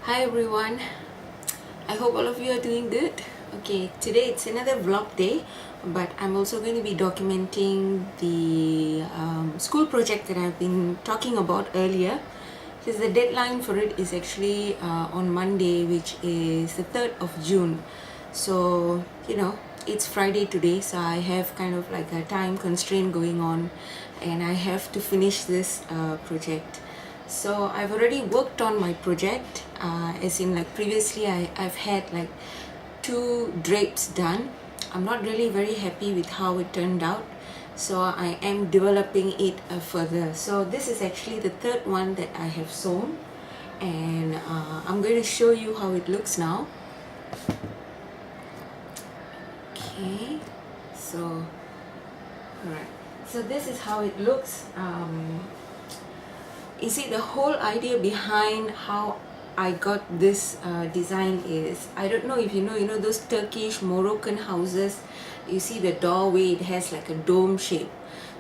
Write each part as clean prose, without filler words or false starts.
Hi everyone, I hope all of you are doing good. Okay, today it's another vlog day, but I'm also going to be documenting the school project that I've been talking about earlier. Because the deadline for it is actually on Monday, which is the 3rd of June. So, it's Friday today, so I have kind of like a time constraint going on, and I have to finish this project. So I've already worked on my project, as in like previously I've had like 2 drapes done. I'm not really very happy with how it turned out, so I am developing it further. So this is actually the 3rd one that I have sewn, and I'm going to show you how it looks now. Okay, so alright, so this is how it looks. You see, the whole idea behind how I got this design is, I don't know if you know those Turkish Moroccan houses. You see the doorway, it has like a dome shape.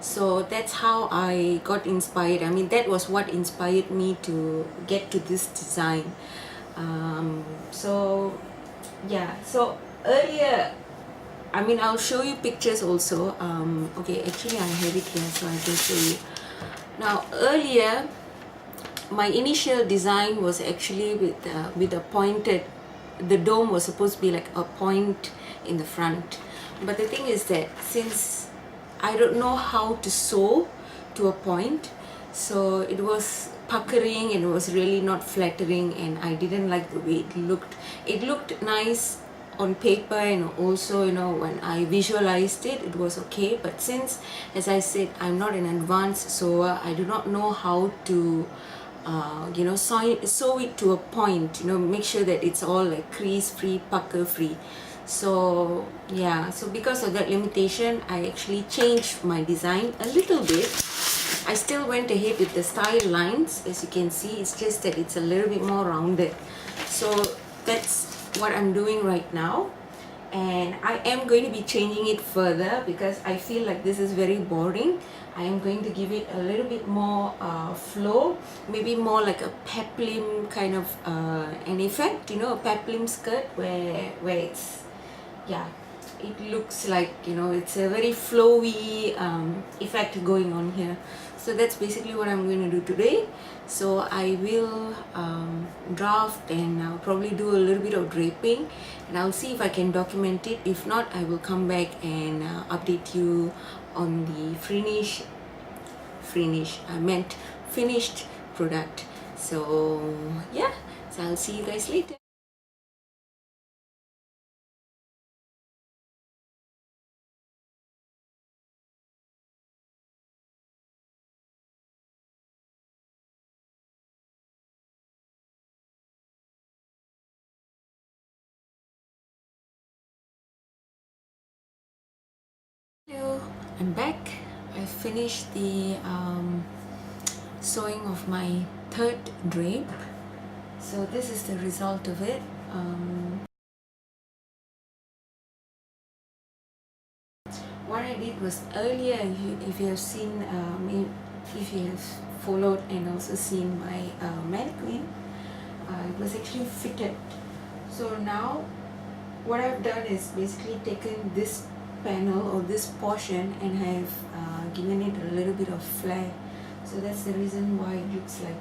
So that's how I got inspired. I mean, that was what inspired me to get to this design. So yeah, so earlier, I mean, I'll show you pictures also. Okay, actually I have it here so I can show you. Now earlier, my initial design was actually with a pointed, the dome was supposed to be like a point in the front. But the thing is that since I don't know how to sew to a point, so it was puckering and it was really not flattering, and I didn't like the way it looked. It looked nice on paper, and also when I visualized it, it was okay. But since, as I said, I'm not an advanced sewer, I do not know how to sew it to a point, make sure that it's all like crease free, pucker free. So yeah, so because of that limitation, I actually changed my design a little bit. I still went ahead with the style lines. As you can see, it's just that it's a little bit more rounded. So that's what I'm doing right now, and I am going to be changing it further because I feel like this is very boring. I am going to give it a little bit more flow, maybe more like a peplum kind of an effect, a peplum skirt where it's, yeah, it looks like, it's a very flowy effect going on here. So that's basically what I'm going to do today. So I will draft, and I'll probably do a little bit of draping, and I'll see if I can document it. If not, I will come back and update you on the finished product. So yeah, so I'll see you guys later. Hello, I'm back. I finished the sewing of my 3rd drape. So this is the result of it. What I did was earlier, if you have seen if you have followed and also seen my mannequin, it was actually fitted. So now what I've done is basically taken this panel or this portion and have given it a little bit of flair. So that's the reason why it looks like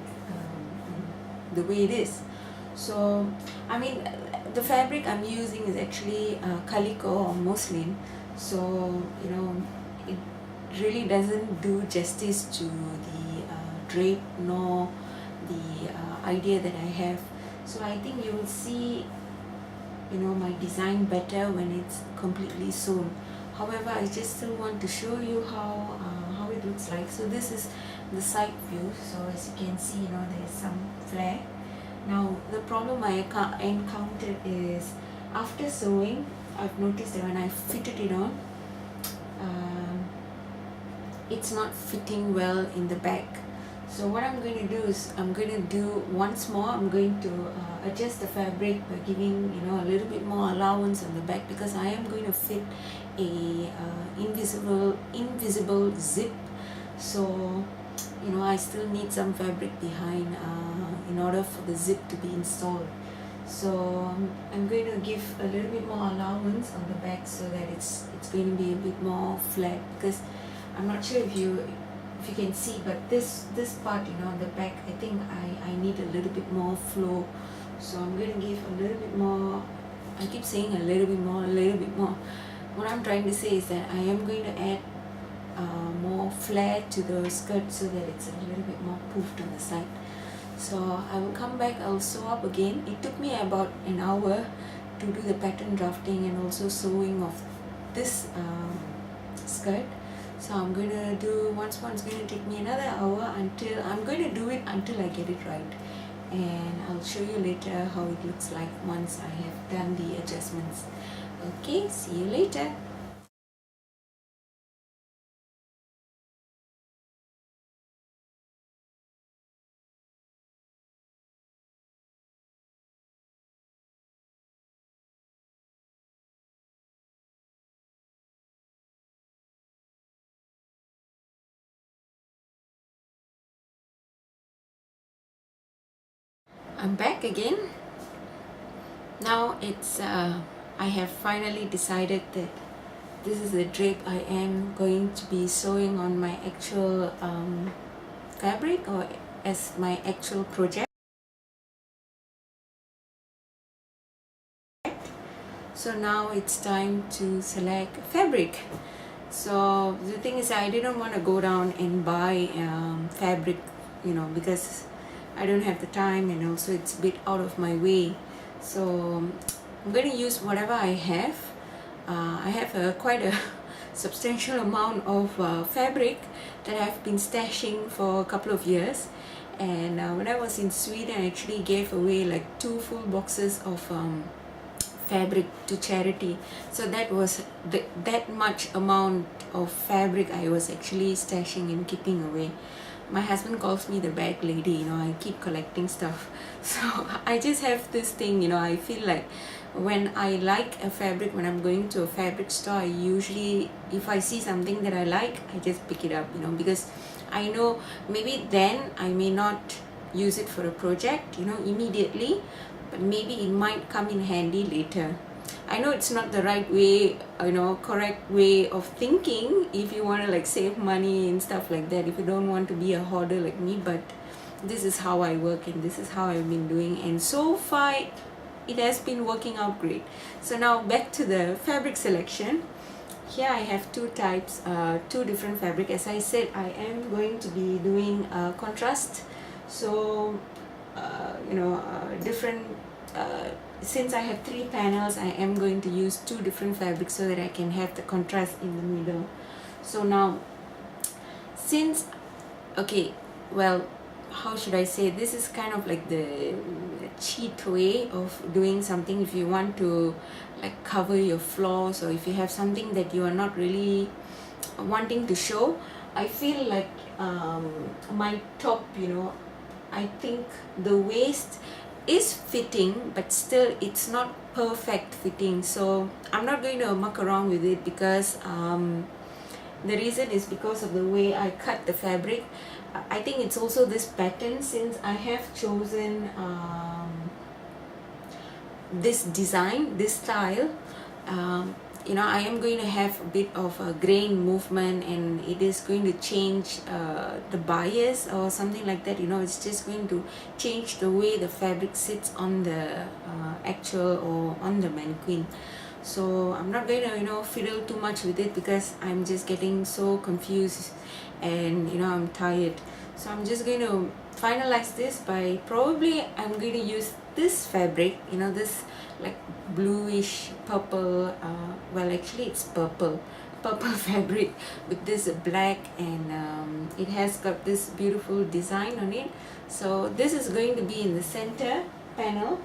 the way it is. So I mean, the fabric I'm using is actually calico or muslin, so it really doesn't do justice to the drape nor the idea that I have. So I think you will see my design better when it's completely sewn. However, I just still want to show you how it looks like. So this is the side view. So as you can see, there's some flare. Now the problem I encountered is after sewing, I've noticed that when I fitted it on, it's not fitting well in the back. So what I'm going to do is I'm going to do once more. I'm going to adjust the fabric by giving a little bit more allowance on the back, because I am going to fit a invisible zip. So I still need some fabric behind in order for the zip to be installed. So I'm going to give a little bit more allowance on the back so that it's going to be a bit more flat, because I'm not sure if you can see, but this part, on the back, I think I need a little bit more flow. So I'm going to give a little bit more. I keep saying a little bit more. What I'm trying to say is that I am going to add more flare to the skirt so that it's a little bit more poofed on the side. So I will come back, I'll sew up again. It took me about an hour to do the pattern drafting and also sewing of this skirt. So I'm going to do once more. It's going to take me another hour until I'm going to do it until I get it right. And I'll show you later how it looks like once I have done the adjustments. Okay, see you later. I'm back again. Now it's I have finally decided that this is the drape I am going to be sewing on my actual fabric, or as my actual project. So now it's time to select fabric. So the thing is, I didn't want to go down and buy fabric, because I don't have the time, and also it's a bit out of my way. So I'm going to use whatever I have. I have quite a substantial amount of fabric that I've been stashing for a couple of years. And when I was in Sweden, I actually gave away like 2 full boxes of fabric to charity. So that was that much amount of fabric I was actually stashing and keeping away. My husband calls me the bag lady. I keep collecting stuff. So I just have this thing, I feel like when I like a fabric, when I'm going to a fabric store, I usually, if I see something that I like, I just pick it up, because I know maybe then I may not use it for a project, immediately, but maybe it might come in handy later. I know it's not the right way, correct way of thinking if you want to like save money and stuff like that, if you don't want to be a hoarder like me, but this is how I work and this is how I've been doing, and so far it has been working out great. So now back to the fabric selection. Here I have 2 types, 2 different fabric. As I said, I am going to be doing contrast. So different since I have 3 panels, I am going to use 2 different fabrics so that I can have the contrast in the middle. So now, since, how should I say, this is kind of like the cheat way of doing something. If you want to like cover your flaws, or if you have something that you are not really wanting to show, I feel like my top, I think the waist is fitting, but still it's not perfect fitting. So I'm not going to muck around with it, because the reason is because of the way I cut the fabric. I think it's also this pattern, since I have chosen this design, this style. I am going to have a bit of a grain movement, and it is going to change the bias or something like that. It's just going to change the way the fabric sits on the actual or on the mannequin. So I'm not going to fiddle too much with it, because I'm just getting so confused, and I'm tired. So I'm just going to finalize this by, probably I'm going to use this fabric, this like bluish purple, actually it's purple fabric with this black, and it has got this beautiful design on it. So this is going to be in the center panel,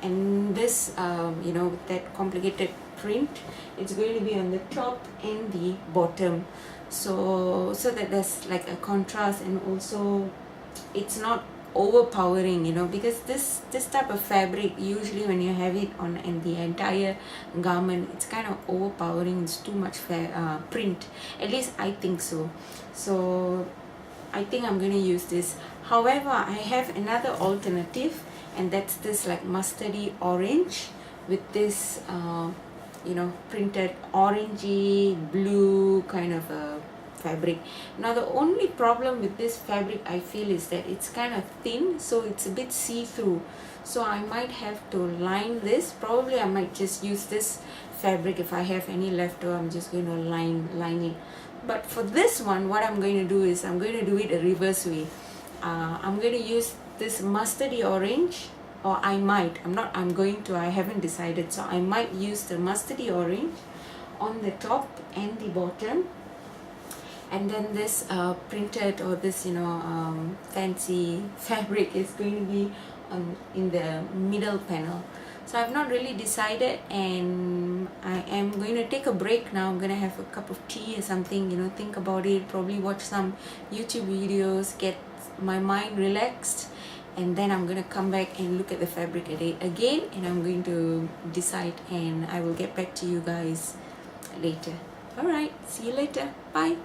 and this with that complicated print, it's going to be on the top and the bottom, so that there's like a contrast, and also it's not overpowering, because this type of fabric, usually when you have it on in the entire garment, it's kind of overpowering. It's too much print, at least I think so. So I think I'm going to use this. However, I have another alternative, and that's this like mustardy orange with this printed orangey blue kind of a fabric. Now the only problem with this fabric I feel is that it's kind of thin, so it's a bit see-through, so I might have to line this. Probably I might just use this fabric. If I have any left over, I'm just going to line it. But for this one, what I'm going to do is I'm going to do it a reverse way. I'm going to use this mustardy orange, or I haven't decided, so I might use the mustardy orange on the top and the bottom, and then this printed or this fancy fabric is going to be in the middle panel. So I've not really decided, and I am going to take a break now. I'm going to have a cup of tea or something, think about it, probably watch some YouTube videos, get my mind relaxed, and then I'm going to come back and look at the fabric again, and I'm going to decide, and I will get back to you guys later. Alright, see you later. Bye.